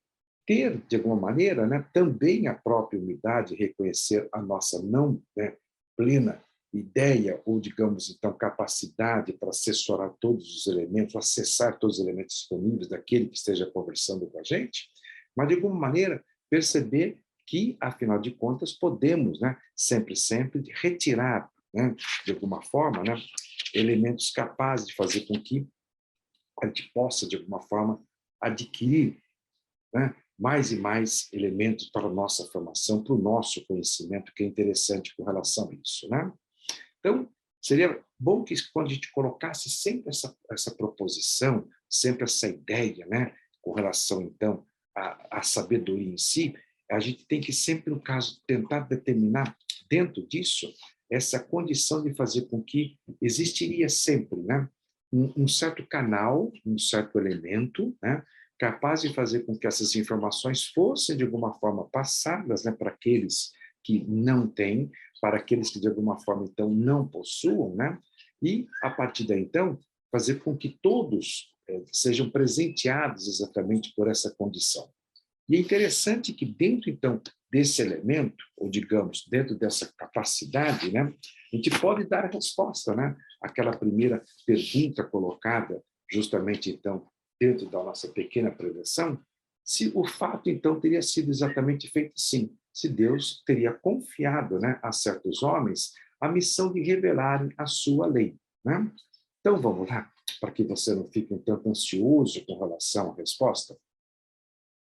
Ter, de alguma maneira, né, também a própria humildade, reconhecer a nossa não, né, plena ideia, ou, digamos, então, capacidade para assessorar todos os elementos, acessar todos os elementos disponíveis daquele que esteja conversando com a gente, mas, de alguma maneira, perceber que, afinal de contas, podemos, né, sempre retirar, né, de alguma forma, né, elementos capazes de fazer com que a gente possa, de alguma forma, adquirir, né, mais e mais elementos para a nossa formação, para o nosso conhecimento, que é interessante com relação a isso, né? Então, seria bom que quando a gente colocasse sempre essa proposição, sempre essa ideia, né, com relação, então, à sabedoria em si, a gente tem que sempre, no caso, tentar determinar dentro disso essa condição de fazer com que existiria sempre, né, um certo canal, um certo elemento, né, capaz de fazer com que essas informações fossem, de alguma forma, passadas, né, para aqueles que não têm, para aqueles que, de alguma forma, então, não possuam, né? E, a partir daí, então, fazer com que todos sejam presenteados exatamente por essa condição. E é interessante que dentro, então, desse elemento, ou, digamos, dentro dessa capacidade, né, a gente pode dar a resposta, né, àquela primeira pergunta colocada, justamente, então, dentro da nossa pequena prevenção, se o fato, então, teria sido exatamente feito assim, se Deus teria confiado, né, a certos homens a missão de revelarem a sua lei, né? Então, vamos lá, para que você não fique um tanto ansioso com relação à resposta.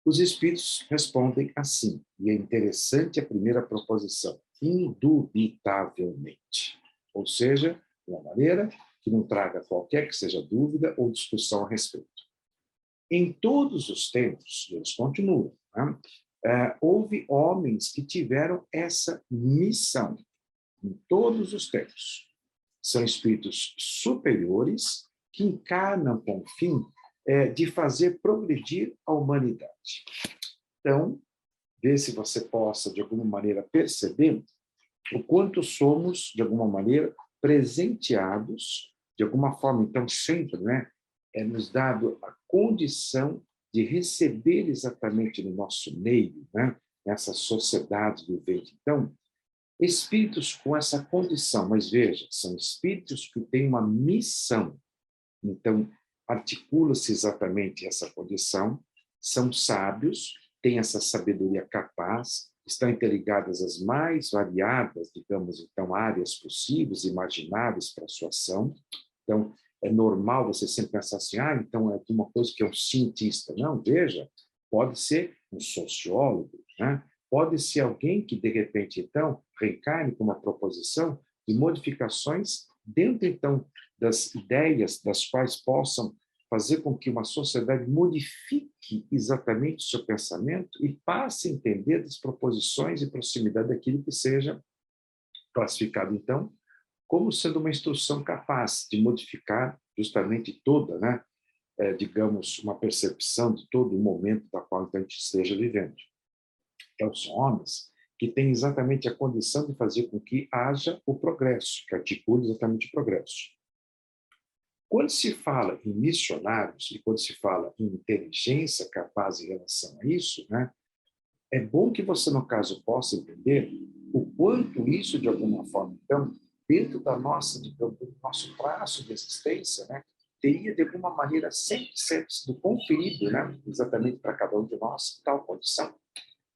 Os espíritos respondem assim, e é interessante a primeira proposição, indubitavelmente. Ou seja, de uma maneira que não traga qualquer que seja dúvida ou discussão a respeito. Em todos os tempos, eles continuam, né? Houve homens que tiveram essa missão, em todos os tempos. São espíritos superiores que encarnam com o fim de fazer progredir a humanidade. Então, vê se você possa, de alguma maneira, perceber o quanto somos, de alguma maneira, presenteados, de alguma forma, então, sempre, né, nos dado a condição de receber exatamente no nosso meio, né, nessa sociedade vivente. Então, Espíritos com essa condição, mas veja, são espíritos que têm uma missão. Então, articula-se exatamente essa condição, são sábios, têm essa sabedoria capaz, estão interligadas às mais variadas, digamos, então, áreas possíveis, imagináveis para a sua ação. Então, é normal você sempre pensar assim, então é uma coisa que é um cientista. Não, veja, pode ser um sociólogo, né? Pode ser alguém que, de repente, então, reencarne com uma proposição de modificações dentro, então, das ideias das quais possam fazer com que uma sociedade modifique exatamente o seu pensamento e passe a entender das proposições e proximidade daquilo que seja classificado, então, como sendo uma instrução capaz de modificar justamente toda, né, digamos, uma percepção de todo o momento da qual então, a gente esteja vivendo. Então, são homens que têm exatamente a condição de fazer com que haja o progresso, que articule exatamente o progresso. Quando se fala em missionários e quando se fala em inteligência capaz em relação a isso, né, é bom que você, no caso, possa entender o quanto isso, de alguma forma, então, dentro da nossa, digamos, do nosso traço de existência, né, teria, de alguma maneira, sempre sido conferido, né, exatamente para cada um de nós, tal condição.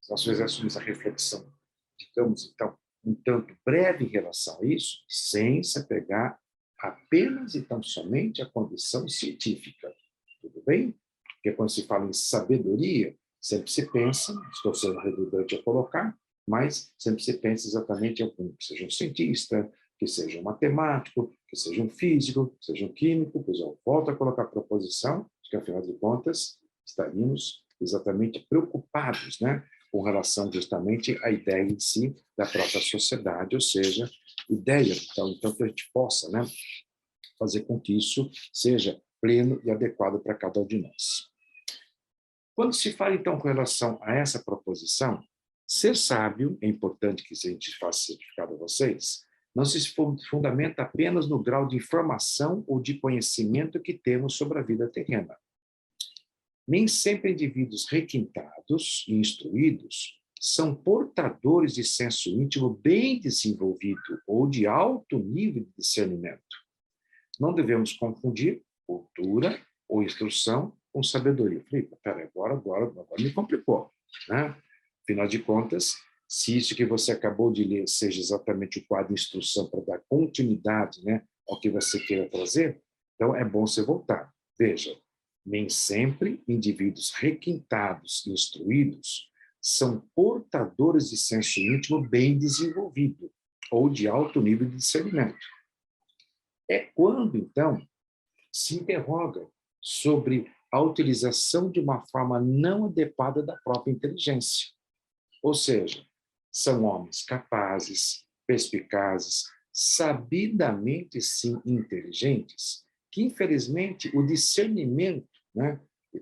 Se nós fizéssemos a reflexão, digamos, então, um tanto breve em relação a isso, sem se apegar apenas e tão somente à condição científica. Tudo bem? Porque quando se fala em sabedoria, sempre se pensa, estou sendo redundante a colocar, mas sempre se pensa exatamente em algum, que seja um cientista, que seja um matemático, que seja um físico, que seja um químico, pois eu volto a colocar a proposição, de que, afinal de contas, estaríamos exatamente preocupados, né, com relação justamente à ideia em si da própria sociedade, ou seja, ideia, então que a gente possa, né, fazer com que isso seja pleno e adequado para cada um de nós. Quando se fala, então, com relação a essa proposição, ser sábio, é importante que a gente faça certificado a vocês, não se fundamenta apenas no grau de informação ou de conhecimento que temos sobre a vida terrena. Nem sempre indivíduos requintados e instruídos são portadores de senso íntimo bem desenvolvido ou de alto nível de discernimento. Não devemos confundir cultura ou instrução com sabedoria. Falei, peraí, agora me complicou, né? Afinal de contas, se isso que você acabou de ler seja exatamente o quadro de instrução para dar continuidade, né, ao que você queira trazer, então é bom você voltar. Veja, nem sempre indivíduos requintados e instruídos são portadores de senso íntimo bem desenvolvido ou de alto nível de discernimento. É quando, então, se interroga sobre a utilização de uma forma não adequada da própria inteligência. Ou seja, são homens capazes, perspicazes, sabidamente sim inteligentes, que infelizmente o discernimento, né,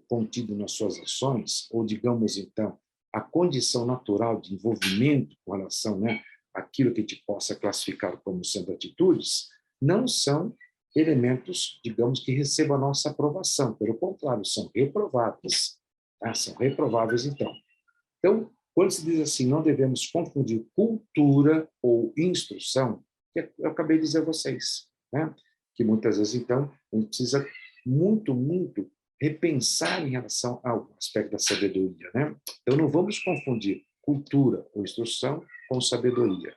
contido nas suas ações, ou digamos então, a condição natural de envolvimento com relação, né, àquilo que a gente possa classificar como sendo atitudes, não são elementos, digamos, que recebam a nossa aprovação. Pelo contrário, são reprováveis. Tá? São reprováveis, então. Então, quando se diz assim, não devemos confundir cultura ou instrução, eu acabei de dizer a vocês, né? Que muitas vezes, então, a gente precisa muito repensar em relação ao aspecto da sabedoria, né? Então, não vamos confundir cultura ou instrução com sabedoria.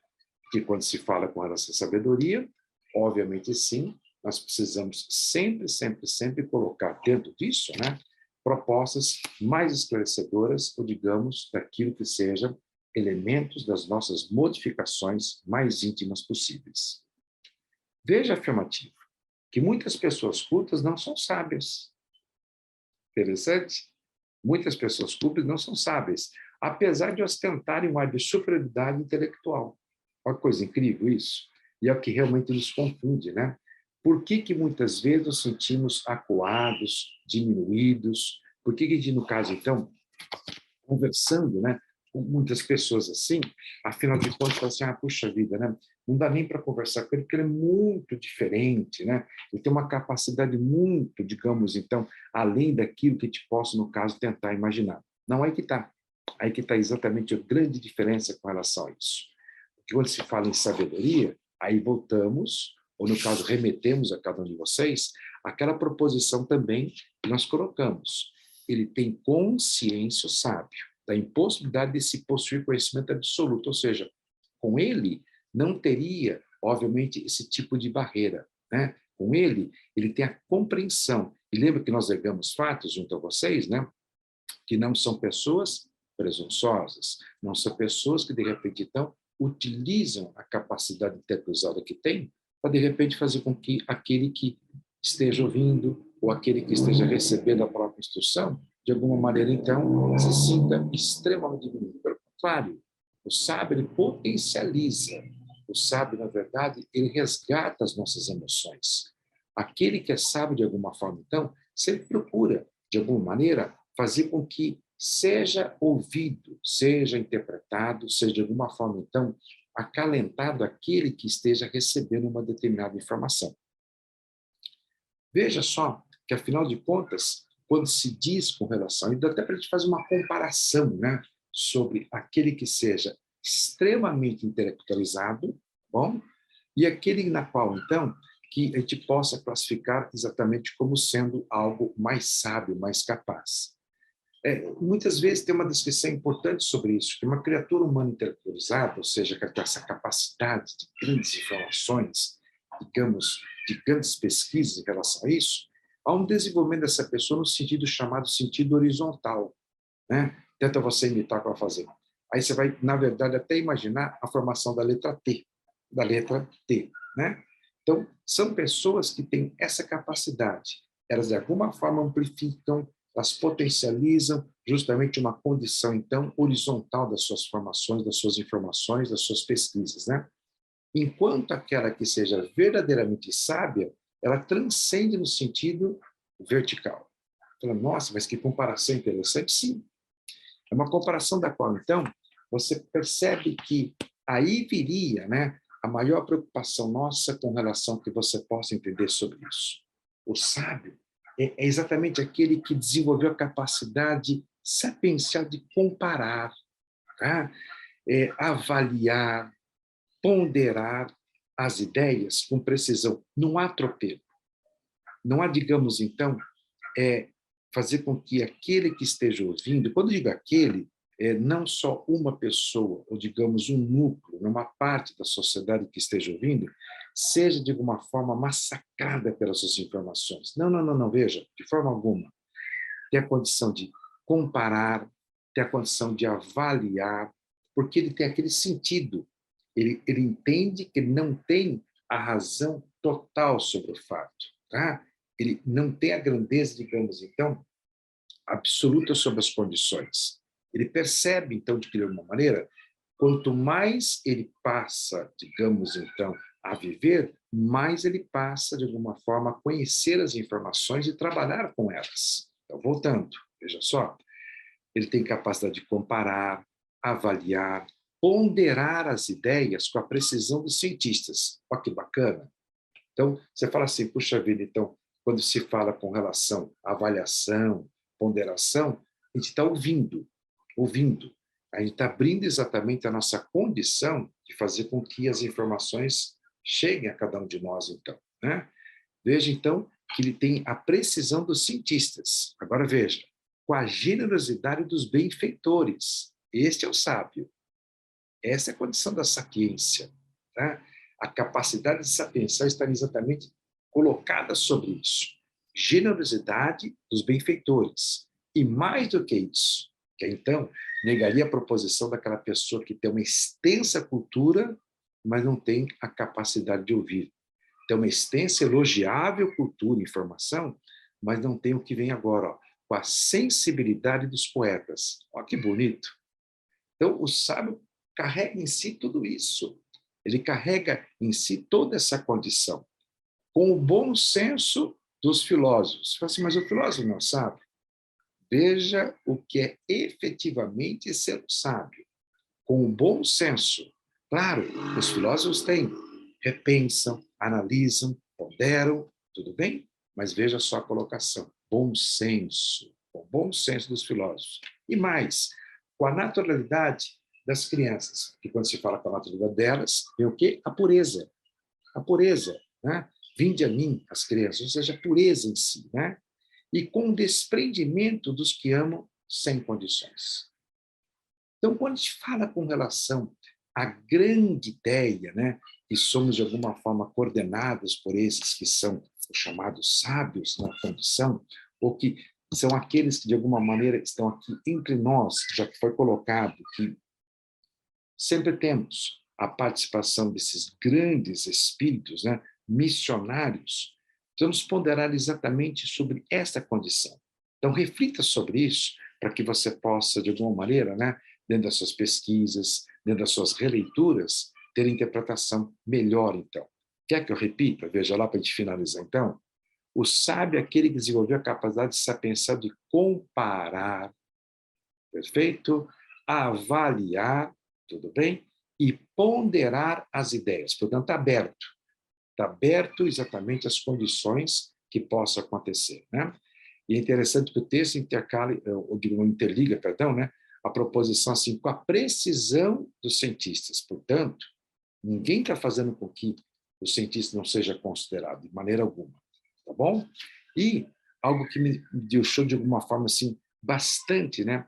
Que quando se fala com relação à sabedoria, obviamente sim, nós precisamos sempre colocar dentro disso, né, propostas mais esclarecedoras, ou digamos, daquilo que sejam elementos das nossas modificações mais íntimas possíveis. Veja a afirmativa, que muitas pessoas cultas não são sábias. Interessante? Muitas pessoas cultas não são sábias, apesar de ostentarem um ar de superioridade intelectual. Olha que coisa incrível isso. E é o que realmente nos confunde, né? Por que muitas vezes nos sentimos acuados, diminuídos? Por que a gente, no caso, então, conversando, né, com muitas pessoas assim, afinal de contas, fala assim, puxa vida, né? Não dá nem para conversar com ele, porque ele é muito diferente, né? Ele tem uma capacidade muito, digamos, então, além daquilo que a gente possa, no caso, tentar imaginar. Não, aí que está. Aí que está exatamente a grande diferença com relação a isso. que quando se fala em sabedoria, aí voltamos, ou no caso remetemos a cada um de vocês, aquela proposição também que nós colocamos. Ele tem consciência, o sábio, da impossibilidade de se possuir conhecimento absoluto, ou seja, com ele não teria, obviamente, esse tipo de barreira, né? Com ele tem a compreensão. E lembra que nós legamos fatos junto a vocês, né? Que não são pessoas presunçosas, não são pessoas que, de repente, então, utilizam a capacidade intercruzada que tem para, de repente, fazer com que aquele que esteja ouvindo ou aquele que esteja recebendo a própria instrução, de alguma maneira, então, se sinta extremamente diminuído. Pelo contrário, o sábio, ele potencializa. O sábio, na verdade, ele resgata as nossas emoções. Aquele que é sábio, de alguma forma, então, sempre procura, de alguma maneira, fazer com que seja ouvido, seja interpretado, seja de alguma forma, então, acalentado aquele que esteja recebendo uma determinada informação. Veja só que, afinal de contas, quando se diz com relação, e dá até para a gente fazer uma comparação, né, sobre aquele que seja extremamente intelectualizado, bom, e aquele na qual, então, que a gente possa classificar exatamente como sendo algo mais sábio, mais capaz. Muitas vezes tem uma descrição importante sobre isso, que uma criatura humana intelectualizada, ou seja, com essa capacidade de grandes informações, digamos, de grandes pesquisas em relação a isso, há um desenvolvimento dessa pessoa no sentido chamado sentido horizontal, né? Tenta você imitar o que ela fazer. Aí você vai, na verdade, até imaginar a formação da letra T, né? Então, são pessoas que têm essa capacidade. Elas, de alguma forma, amplificam, elas potencializam justamente uma condição, então, horizontal das suas formações, das suas informações, das suas pesquisas, né? Enquanto aquela que seja verdadeiramente sábia, ela transcende no sentido vertical. Fala, nossa, mas que comparação interessante. Sim, é uma comparação da qual, então, você percebe que aí viria, né, a maior preocupação nossa com relação ao que você possa entender sobre isso. O sábio é exatamente aquele que desenvolveu a capacidade sapiencial de comparar, tá? Avaliar, ponderar as ideias com precisão. Não há atropelo. Não há, digamos, então, fazer com que aquele que esteja ouvindo, quando digo aquele, não só uma pessoa, ou digamos um núcleo, uma parte da sociedade que esteja ouvindo, seja de alguma forma massacrada pelas suas informações. Não, não, não, não, veja, de forma alguma. Ter a condição de comparar, ter a condição de avaliar, porque ele tem aquele sentido. Ele entende que ele não tem a razão total sobre o fato, tá? Ele não tem a grandeza, digamos, então, absoluta sobre as condições. Ele percebe, então, de alguma maneira, quanto mais ele passa, digamos, então, a viver, mais ele passa, de alguma forma, a conhecer as informações e trabalhar com elas. Então, voltando, veja só, ele tem capacidade de comparar, avaliar, ponderar as ideias com a precisão dos cientistas. Olha que bacana. Então, você fala assim, puxa vida, então, quando se fala com relação à avaliação, ponderação, a gente está ouvindo. A gente está abrindo exatamente a nossa condição de fazer com que as informações cheguem a cada um de nós, então, né? Veja, então, que ele tem a precisão dos cientistas. Agora, veja, com a generosidade dos benfeitores. Este é o sábio. Essa é a condição da sapiência, tá? A capacidade de sapiência está exatamente colocada sobre isso. Generosidade dos benfeitores. E mais do que isso, que então negaria a proposição daquela pessoa que tem uma extensa cultura, mas não tem a capacidade de ouvir. Tem uma extensa, elogiável cultura e informação, mas não tem o que vem agora, ó, com a sensibilidade dos poetas. Olha que bonito. Então, o sábio carrega em si tudo isso. Ele carrega em si toda essa condição, com o bom senso dos filósofos. Você fala assim, mas o filósofo não sabe. Veja o que é efetivamente ser sábio, com o bom senso. Claro, os filósofos têm, repensam, analisam, ponderam, tudo bem? Mas veja só a colocação, bom senso, o bom senso dos filósofos. E mais, com a naturalidade das crianças, que quando se fala com a natureza delas, vem o quê? A pureza. A pureza, né? Vinde a mim, as crianças, ou seja, a pureza em si, né? E com o desprendimento dos que amam sem condições. Então, quando a gente fala com relação à grande ideia, né, que somos de alguma forma coordenados por esses que são os chamados sábios na condição, ou que são aqueles que de alguma maneira estão aqui entre nós, já que foi colocado que sempre temos a participação desses grandes espíritos, né, missionários, vamos ponderar exatamente sobre essa condição. Então, reflita sobre isso, para que você possa, de alguma maneira, né, dentro das suas pesquisas, dentro das suas releituras, ter interpretação melhor, então. Quer que eu repita? Veja lá para a gente finalizar, então. O sábio é aquele que desenvolveu a capacidade de saber pensar, de comparar, perfeito? Avaliar, tudo bem? E ponderar as ideias. Portanto, está aberto. Está aberto exatamente às condições que possam acontecer, né? E é interessante que o texto interliga, perdão, né, a proposição assim, com a precisão dos cientistas. Portanto, ninguém está fazendo com que o cientista não seja considerado, de maneira alguma. Tá bom? E algo que me deixou, de alguma forma, assim, bastante, né,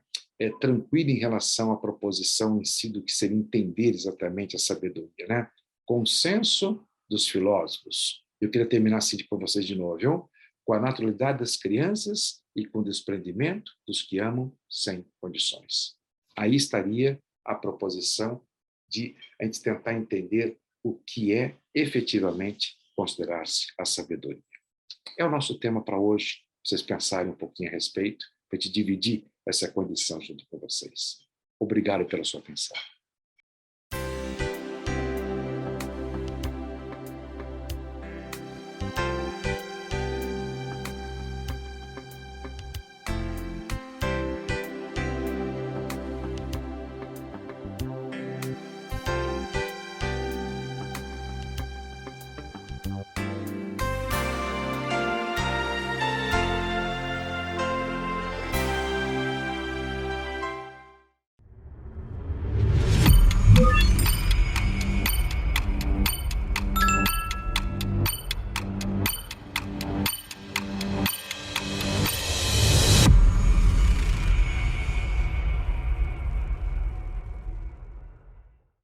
tranquilo em relação à proposição em si do que seria entender exatamente a sabedoria, né? Consenso dos filósofos. Eu queria terminar assim com vocês de novo, viu? Com a naturalidade das crianças e com o desprendimento dos que amam sem condições. Aí estaria a proposição de a gente tentar entender o que é efetivamente considerar-se a sabedoria. É o nosso tema para hoje, vocês pensarem um pouquinho a respeito, para a gente dividir essa condição junto com vocês. Obrigado pela sua atenção.